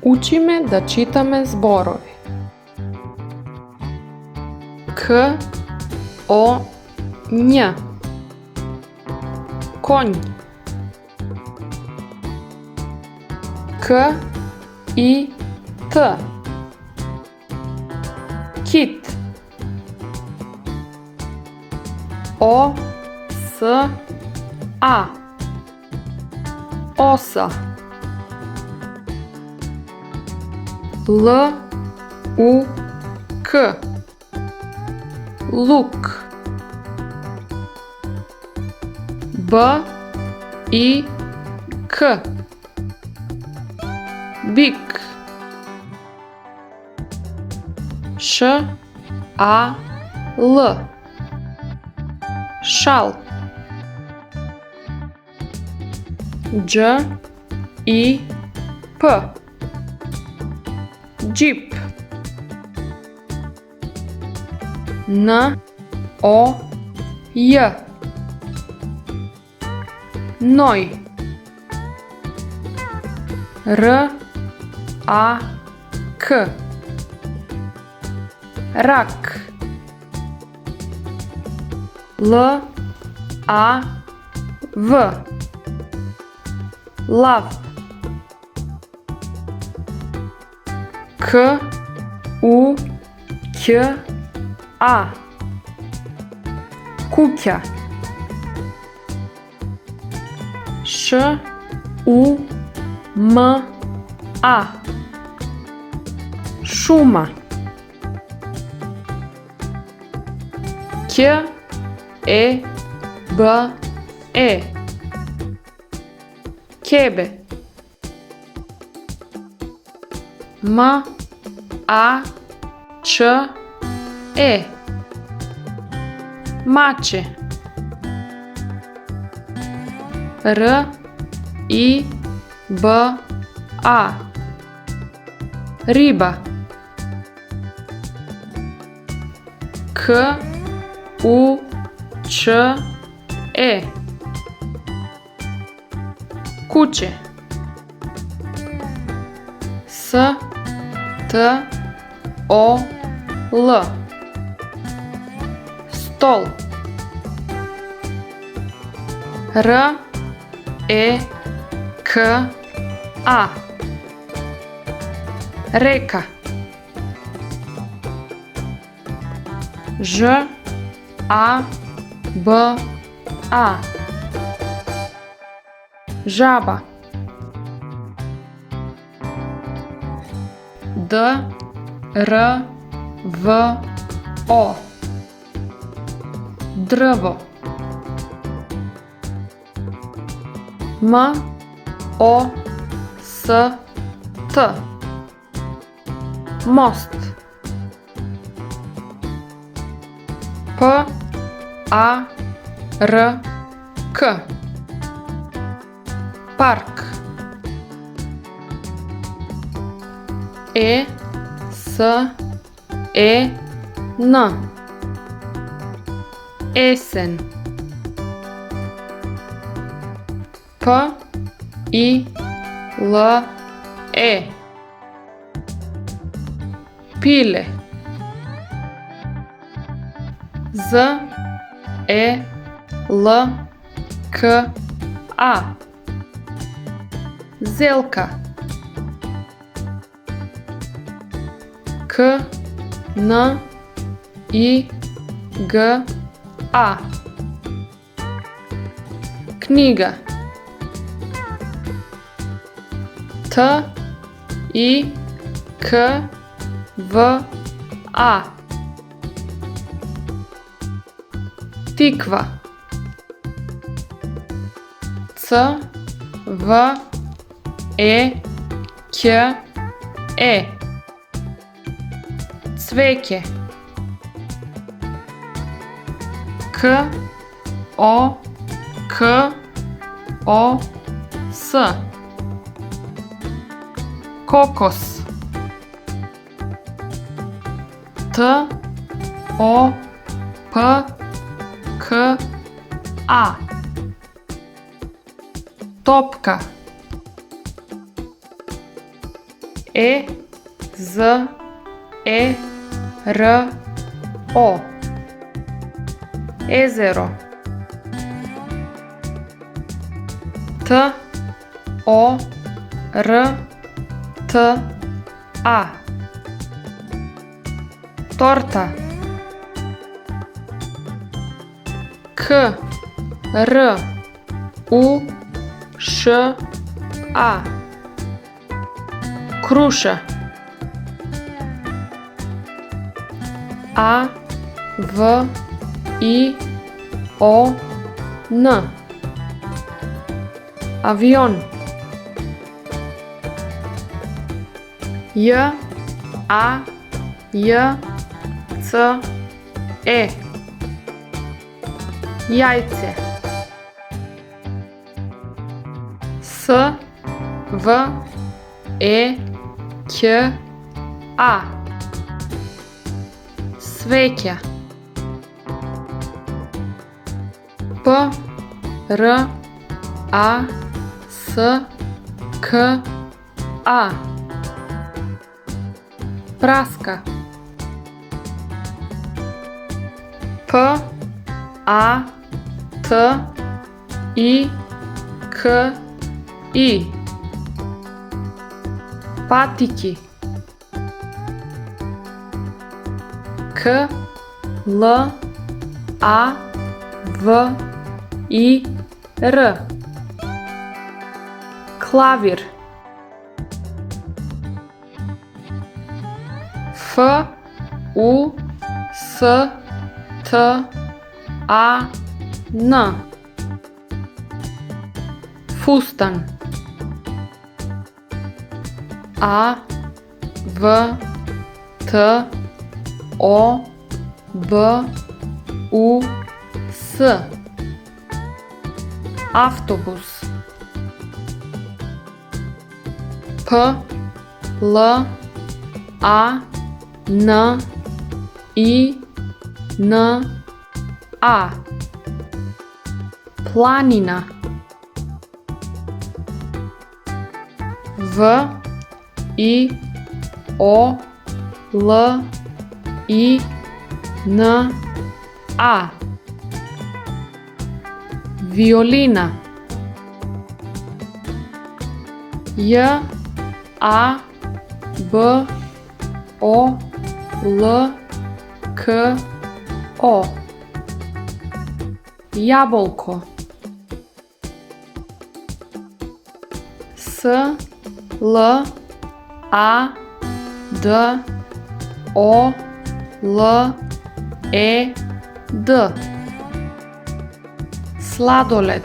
Учиме да читаме зборови. К, о, њ. Конј. К, и, т. Кит. О, с, а. Оса. Л, у, к. Лук. Б, и, к. Бик. Ш, а, л. Шал. Дж, и, п. Джип. Н, о, ј. Ной. Р, а, к. Рак. Л, а, в. Лав. К, у, ќ, а. Куќа. Ш, у, м, а. Шума. Ќ, е, б, е. Ќебе. М, а, ч, е. Маче. Р, и, б, а. Риба. К, у, ч, е. Куче. С, т, о, л. Стол. Р, е, к, а. Река. Ж, а, б, а. Жаба. Д, р, в, о. Дрво. М, о, с, т. Мост. П, а, р, к. Парк. Е, с, е, н. Есен. П, и, л, е. Пиле. З, е, л, к, а. Зелка. К, н, и, г, а. Книга. Т, и, к, в, а. Тиква. Ц, в, е, ќ, е. Цвеќе. К, о, к, о, с. Кокос. Т, о, п, к, а. Топка. E Z E R O Ezero. T O R T A Torta. K R U Š A Kruša. A V I O N Avion. J A J C E Jajce. S V E Ć A Sveća. P R A S K A Praska. P A T I K I Patiki. K L A V I R Klavir. F U S T A N Fustan. A V T O B U S Autobus. P L A N I N A Planina. V I O L I N A Violina. J A B O L K O Jabolko. S L A D O L E D Sladoled.